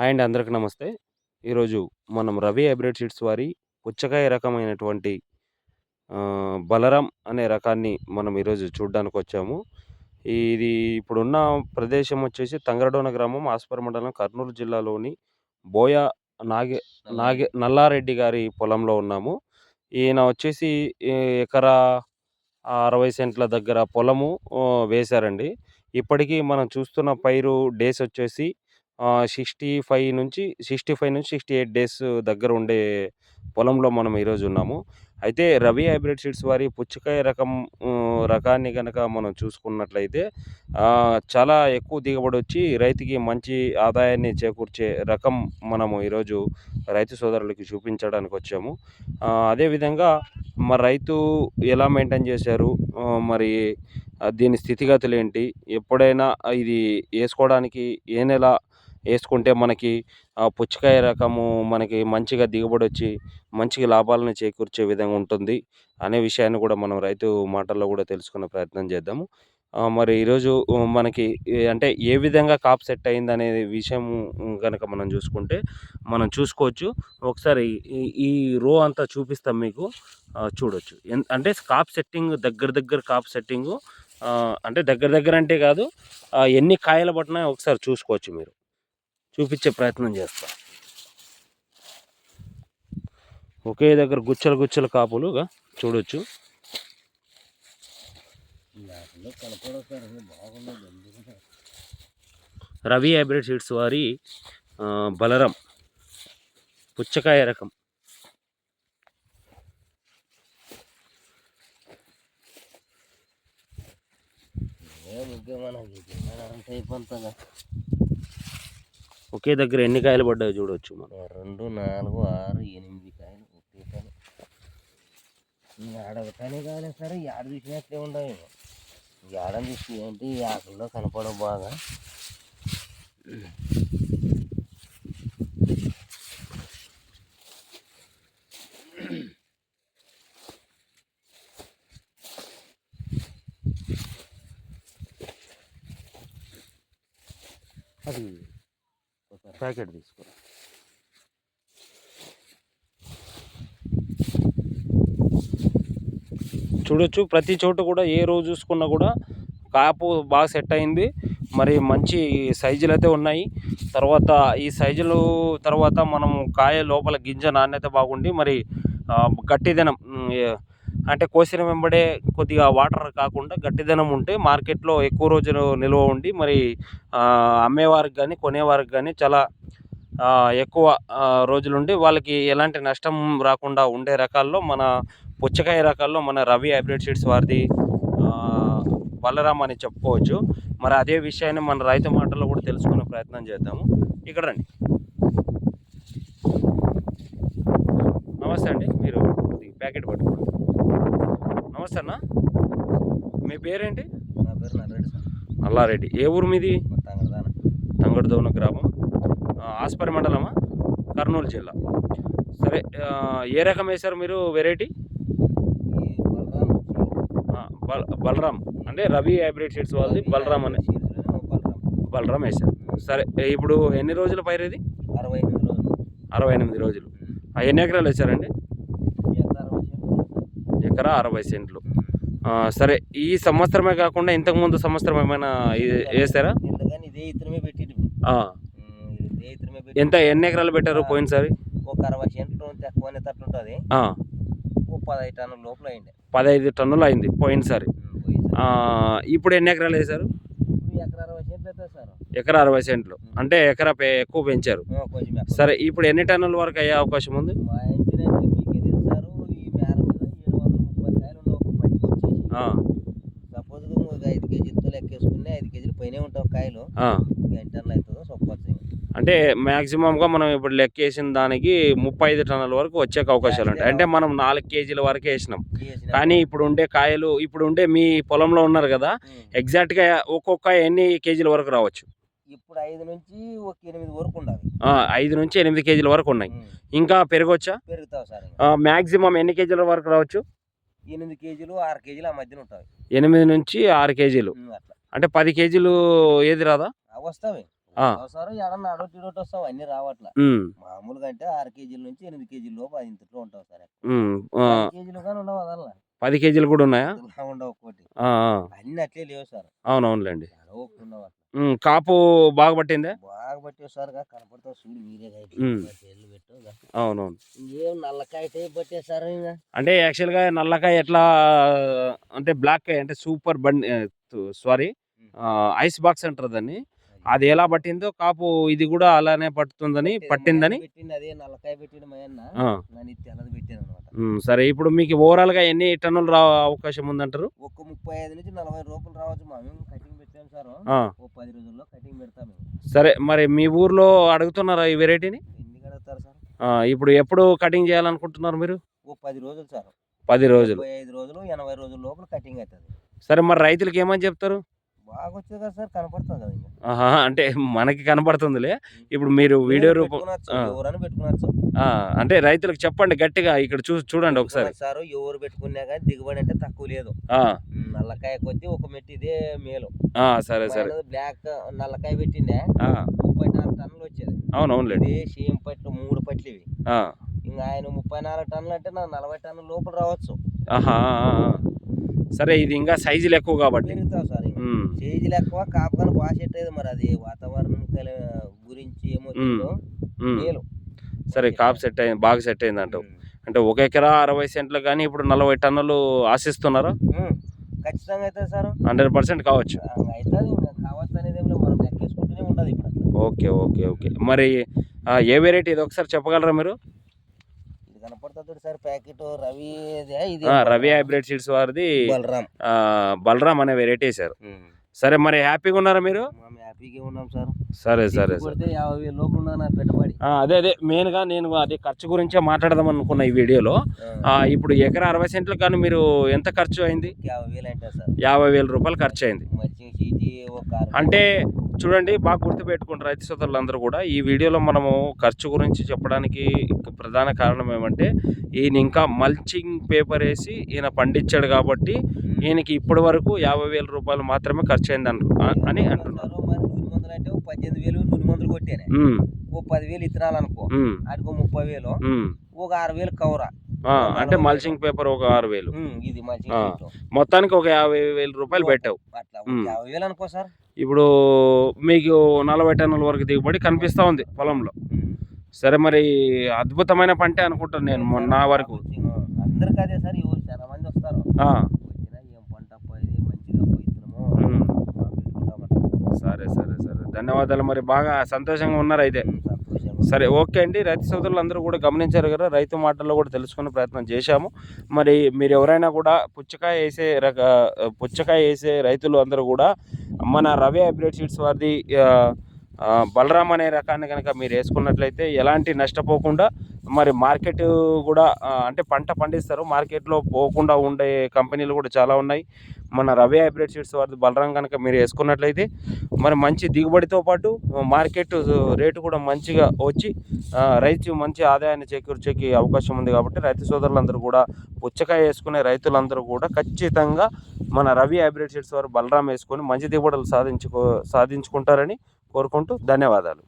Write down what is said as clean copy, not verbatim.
Hi అండి. అందరికి నమస్తే. ఈరోజు మనం రవి హైబ్రిడ్ సీడ్స్ వారి పుచ్చకాయ రకమైనటువంటి బలరాం అనే రకాన్ని మనం ఈరోజు చూడ్డానికొచ్చాము. ఇది ఇప్పుడున్న ప్రదేశం వచ్చేసి తంగరడోన గ్రామం, ఆస్పర్ మండలం, కర్నూలు జిల్లాలోని బోయ నాగె నల్లారెడ్డి గారి పొలంలో ఉన్నాము. ఈయన వచ్చేసి ఎ ఎకరా 60 సెంట్ల దగ్గర పొలము వేశారండి. ఇప్పటికి మనం చూస్తున్న పైరు డేస్ వచ్చేసి 65-68 డేస్ దగ్గర ఉండే పొలంలో మనం ఈరోజు ఉన్నాము. అయితే రవి హైబ్రిడ్ సీడ్స్ వారి పుచ్చకాయ రకాన్ని గనక మనం చూసుకున్నట్లయితే చాలా ఎక్కువ దిగుబడొచ్చి రైతుకి మంచి ఆదాయాన్ని చేకూర్చే రకం మనము ఈరోజు రైతు సోదరులకి చూపించడానికొచ్చాము. అదేవిధంగా మరి రైతు ఎలా మెయింటైన్ చేశారు? మరి దీని స్థితిగతులేంటి? ఎప్పుడైనా ఇది ఏసుకోవడానికి ఏ నెల ఏసుకుంటే మనకి పుచ్చకాయ రకము మనకి మంచిగా దిగుబడొచ్చి, మంచిగా లాభాలను చేకూర్చే విధంగా ఉంటుంది అనే విషయాన్ని కూడా మనం రైతు మాటల్లో కూడా తెలుసుకునే ప్రయత్నం చేద్దాము. మరి ఈరోజు మనకి అంటే ఏ విధంగా కాపు సెట్ అయిందనే విషయం గనక మనం చూసుకుంటే, మనం చూసుకోవచ్చు. ఒకసారి ఈ ఈ రో అంతా చూపిస్తాం మీకు. చూడొచ్చు. అంటే కాపు సెట్టింగ్ దగ్గర కాపు సెట్టింగు అంటే దగ్గర అంటే కాదు. ఎన్ని కాయలు పట్టినాయో ఒకసారి చూసుకోవచ్చు మీరు. చూపించే ప్రయత్నం చేస్తా. ఒకే దగ్గర గుచ్చలు కాపులుగా చూడొచ్చు. రవి హైబ్రిడ్ సీడ్స్ వారి బలరాం పుచ్చకాయ రకం. ఒకే దగ్గర ఎన్ని కాయలు పడ్డాయో చూడవచ్చు మనం. 2, 4, 6, 8 కాయలు ఒకే కాయలు. ఆడొకటానే కాయలే సరే, ఆడ చూసినట్లే ఉండవు. ఆడని చూసి ఏంటి ఈ ఆకుల్లో కనపడవు బాగా. అది ప్యాకెట్ తీసుకో. చూడొచ్చు, ప్రతి చోట కూడా ఏ రోజు చూసుకున్నా కూడా కాపు బాగా సెట్ అయింది. మరి మంచి సైజులు అయితే ఉన్నాయి. తర్వాత ఈ సైజులు తర్వాత మనం కాయ లోపల గింజ నాణ్యత బాగుండి మరి గట్టిదనం అంటే కోసిన వెంబడే కొద్దిగా వాటర్ కాకుండా గట్టిదనం ఉంటే మార్కెట్లో ఎక్కువ రోజులు నిల్వ ఉండి మరి అమ్మేవారికి కానీ కొనేవారికి కానీ చాలా ఎక్కువ రోజులుండి వాళ్ళకి ఎలాంటి నష్టం రాకుండా ఉండే రకాల్లో మన పుచ్చకాయ రకాల్లో మన రవి హైబ్రిడ్ సీడ్స్ వారిది బలరాం అని చెప్పుకోవచ్చు. మరి అదే విషయాన్ని మన రైతు మాటల్లో కూడా తెలుసుకునే ప్రయత్నం చేద్దాము. ఇక్కడ రండి. నమస్తే అండి. మీరు ప్యాకెట్ పట్టుకోండి. నమస్తే అన్న. మీ పేరేంటి? నా పేరు నల్లారెడ్డి సార్. నల్లారెడ్డి. ఏ ఊరు మీది? తంగడదోన గ్రామం, ఆస్పరి మండలమా, కర్నూలు జిల్లా. సరే, ఏ రకం వేశారు మీరు వెరైటీ? బలరాం అంటే రవి హైబ్రిడ్ సీడ్స్ వాళ్ళది బలరాం అనే బలరాం వేశారు. సరే, ఇప్పుడు ఎన్ని రోజుల పైరు ఇది? 68 రోజులు. ఎన్ని ఎకరాలు వేశారండి? ఎకరా 60 సెంట్లు. సరే, ఈ సంవత్సరమే కాకుండా ఇంతకుముందు సంవత్సరం ఏమైనా వేసారా? ఎన్ని ఎకరాలు పెట్టారు పోయినసారి? ఒక 60 సెంట్లు తక్కువ తట్లుంటుంది. 15 టన్నుల లోపల అయింది. 15 టన్నులు అయింది పోయినసారి. ఇప్పుడు ఎన్ని ఎకరాలు వేశారు? ఎకరా 60 సెంట్లు అంటే ఎకరా ఎక్కువ పెంచారు. సరే, ఇప్పుడు ఎన్ని టన్నుల వరకు అయ్యే అవకాశం ఉంది? సపోజ్ 5 కేజీలతో లెక్కేసుకుని 5 కేజీలు పైన ఉంటాం కాయలు. 8 టన్నులు అవుతుందో చెప్పచ్చు. అంటే మ్యాక్సిమంగా మనం ఇప్పుడు లెక్కేసిన దానికి 35 టన్నుల వరకు వచ్చే అవకాశాలు ఉంటాయి. అంటే మనం 4 కేజీల వరకు వేసినాం. కానీ ఇప్పుడు ఉండే కాయలు, ఇప్పుడు ఉండే మీ పొలంలో ఉన్నారు కదా, ఎగ్జాక్ట్గా ఒక్కొక్క ఎన్ని కేజీల వరకు రావచ్చు? ఇప్పుడు 5 నుంచి 8 వరకు ఉండాలి. 5 నుంచి 8 కేజీల వరకు ఉన్నాయి. ఇంకా పెరగొచ్చా? పెరుగుతావు సార్. మ్యాక్సిమం ఎన్ని కేజీల వరకు రావచ్చు? 8 కేజీలు 6 కేజీలు ఆ మధ్యన ఉంటాయి. 8 నుంచి 6 కేజీలు అంటే 10 కేజీలు ఏది రాదా? ఆ! వస్తారు ఏడన్నా అడోటి ఇడోటి వస్తాం అన్నీ రావట్లా. హ్మ్. మామూలుగా అంటే 6 కేజీల నుంచి 8 కేజీల లోపు ఇంతలో ఉంటాం సార్. హ్మ్. 10 కేజీలు గాని ఉండవు అదల్లా. 10 కేజీలు గూడా ఉన్నాయా? అంతలా ఉండవు ఒక్కోటి. ఆ! ఆ! అన్నీ అట్లే లేవు సార్. అవునవునులెండి. ఏడో ఒకటి ఉండవు అట్లా. కాపు బాగా పట్టిందా? బాగా పట్టేవి సార్‌గా కనపడతావు చూడు మీరేగా హ్మ్. సెల్లు పెట్టు ఇగ. అవునవును. ఇంకేం నల్లకాయ టైప్ పట్టాయి సార్ ఇంగ. అంటే యాక్చువల్‌గా నల్లకాయ ఎట్లా అంటే బ్లాక్ కాయ అంటే సూపర్ సారీ హ్మ్. ఐస్ బాక్స్ అంటారు దాన్ని. అది. అది ఎలా పట్టిందో కాపు ఇది గూడా అలానే పట్టుతుందని పట్టేది మా పట్టిందని. యన్న పెట్టింది అదే నల్లకాయ పెట్టిండు మా యన్న. ఆ! నేను ఇది తెల్లది పెట్టాననమాట. సరే ఇప్పుడు మీకు ఓవరాల్‌గా ఎన్ని టన్నులు అవకాశం ఉందంటారు? ఒక్క 35-40 రూపాయలు రావచ్చు. మేము కటింగ్ పెట్టాం సారు. ఆ! ఓ 10 రోజుల్లో కటింగ్ పెడతాం మేము. సరే మరి మీ ఊర్లో అడుగుతున్నారా ఈ వెరైటీని? ఎందుకు అడుగుతారు సార్? ఇప్పుడు ఎప్పుడు కటింగ్ చేయాలనుకుంటున్నారు మీరు? ఓ 10 రోజులు సార్. 10 రోజులు. 75 రోజులు, 80 రోజుల లోపల కటింగ్ అయితది. సరే మరి రైతులకి ఏమని చెప్తారు? బాగొచ్చేది కదా సార్ కనపడుతుంది కదా ఇంగ. ఆహా! అంటే మనకి కనపడుతుందిలే. ఇప్పుడు మీరు నేను వీడియో రూపం పెట్టుకొనొచ్చు. ఆ! ఎవరైనా పెట్టుకొనొచ్చు. ఆ! అంటే రైతులకు చెప్పండి గట్టిగా ఇక్కడ చూడండి ఒకసారి. పెట్టుకొనొచ్చు సారు. ఎవరు పెట్టుకున్నా గాని దిగుబడి అంటే తక్కువ లేదు. ఆ! నల్లకాయ కొద్దీ ఒక మెట్టు ఇదే మేలు. ఆ! సరే, మా సరే. యన్నది బ్లాక్ నల్లకాయ పెట్టిండే ఆ! 34 టన్నులు వచ్చేది. అవునవునులెండి. ఇదే సేమ్ పట్లు 3 పట్లు ఇవి. ఆ! ఇంగ ఆయన 34 టన్నులు అంటే నాకు 40 టన్నుల లోపల రావచ్చు. ఆహా! ఆ! ఆ! ఆ! సరే ఇది ఇంకా సైజులు ఎక్కువ కాబట్టి. పెరుగుతావు సార్ ఇంగ. హ్మ్. సైజులు ఎక్కువ కాపు గాని బాగా సెట్ అయ్యేది మరి అది వాతావరణం గురించి ఏమో హ్మ్. తెలీదు. హ్మ్. మేలు. సరే బాగా కాపు సెట్ సెట్ అయింది. బాగా సెట్ అయిందంటావు. హ్మ్. అంటే ఒక ఎకరా 60 సెంట్లకు గాని ఇప్పుడు 40 టన్నులు ఆశిస్తున్నారా? హ్మ్. ఖచ్చితంగా అయితది సారు. 100% కావచ్చు. అయితది ఇంగ కావచ్చు అనేదేం లేదు. మనం లెక్కేసుకుంటూనే ఉంటది ఇప్పుడు అట్లా. ఓకే. ఓకే. ఓకే. మరి ఏ వెరైటీ ఇది ఒకసారి చెప్పగలరా మీరు? ఇది కనపడుతది చూడు సార్ ప్యాకెటు రవిదే ఇది రవి బలరాం. హైబ్రిడ్ సీడ్స్ వారిది బలరాం. బలరాం అనే వెరైటీ ఏసారు. హ్మ్. సరే మరి హ్యాపీగా ఉన్నారా మీరు? మేము హ్యాపీగా ఉన్నాం సార్. సరే, తిప్పి సరే, సరే. కొడితే 50,000 లోపు ఉన్నది నా పెట్టుబడి. అదే. మెయిన్‌గా నేను అది ఖర్చు గురించే మాట్లాడదాం అనుకున్న ఈ వీడియోలో. ఆ! ఇప్పుడు ఎకరా 60 సెంట్లకు గాను మీరు ఎంత ఖర్చు అయింది? 50,000 అంటే సార్. రూ. 50,000 ఖర్చయింది. మల్చింగ్ షీటీ ఒక 6,000. అంటే చూడండి బాగా గుర్తుపెట్టుకోండి రైతు సోదరులందరూ కూడా. ఈ వీడియోలో మనము ఖర్చు గురించి చెప్పడానికి ప్రధాన కారణం ఏమంటే, ఈయన ఇంకా మల్చింగ్ పేపర్ ఏసి ఈయన పండించాడు కాబట్టి, ఈయనకి ఇప్పటి వరకు రూ. 50,000 మాత్రమే ఖర్చయింది అని అంటున్నారు. మరి నూనె మందులు అంటే ఒక 18,000 నూనె మందులు కొట్టానే. హ్మ్. ఓ 10,000 ఇత్తనాలు అనుకో. హ్మ్. ఆడికో 30,000 హ్మ్. ఒక 6,000 కవరా. అంటే 40,000. మల్చింగ్ పేపర్ ఒక 6,000. ఇది మల్చింగ్ ఆ! షీటు. మొత్తానికి ఒక రూ. 50,000 పెట్టావు. అట్లా ఒక హ్మ్. 50,000 అనుకో సార్. ఇప్పుడు మీకు 40 టన్నుల వరకు దిగుబడి కనిపిస్తా ఉంది పొలంలో. హ్మ్. సరే మరి అద్భుతమైన పంటే అనుకుంటాను నేను నా వరకు. అందరికి అదే సార్ ఎవరు చాలా మంది వస్తారు. ఆ! వచ్చినా ఏం పంటప్పా ఇది మంచిదప్పా ఇత్తనము హ్మ్. పెట్టుకుంటామంటారు. సరే, సరే, సరే. ధన్యవాదాలు. మరి బాగా సంతోషంగా ఉన్నారైతే. సంతోషంగా. సరే ఓకే అండి. రైతు సోదరులందరూ కూడా గమనించారు కదా! రైతు మాటల్లో కూడా తెలుసుకునే ప్రయత్నం చేశాము. మరి మీరెవరైనా కూడా పుచ్చకాయ ఏసే రైతులు అందరూ కూడా మన రవి హైబ్రిడ్ సీడ్స్ వారిది బలరాం అనే రకాన్ని గనక మీరేసుకున్నట్లయితే ఎలాంటి నష్టపోకుండా మరి మార్కెట్ కూడా అంటే పంట పండిస్తారు. మార్కెట్‌లో పోకుండా ఉండే కంపెనీలు కూడా చాలా ఉన్నాయి. మన రవి హైబ్రిడ్ సీడ్స్ వారిది బలరాం గనక మీరు ఏసుకున్నట్లయితే మరి మంచి దిగుబడితో పాటు మార్కెట్ రేటు కూడా మంచిగా వచ్చి రైతు మంచి ఆదాయాన్ని చేకూర్చేకి అవకాశం ఉంది కాబట్టి రైతు సోదరులందరూ కూడా పుచ్చకాయ వేసుకునే రైతులందరూ కూడా ఖచ్చితంగా మన రవి హైబ్రిడ్ సీడ్స్ వారు బలరాం వేసుకొని మంచి దిగుబడులు సాధించుకుంటారని కోరుకుంటూ ధన్యవాదాలు.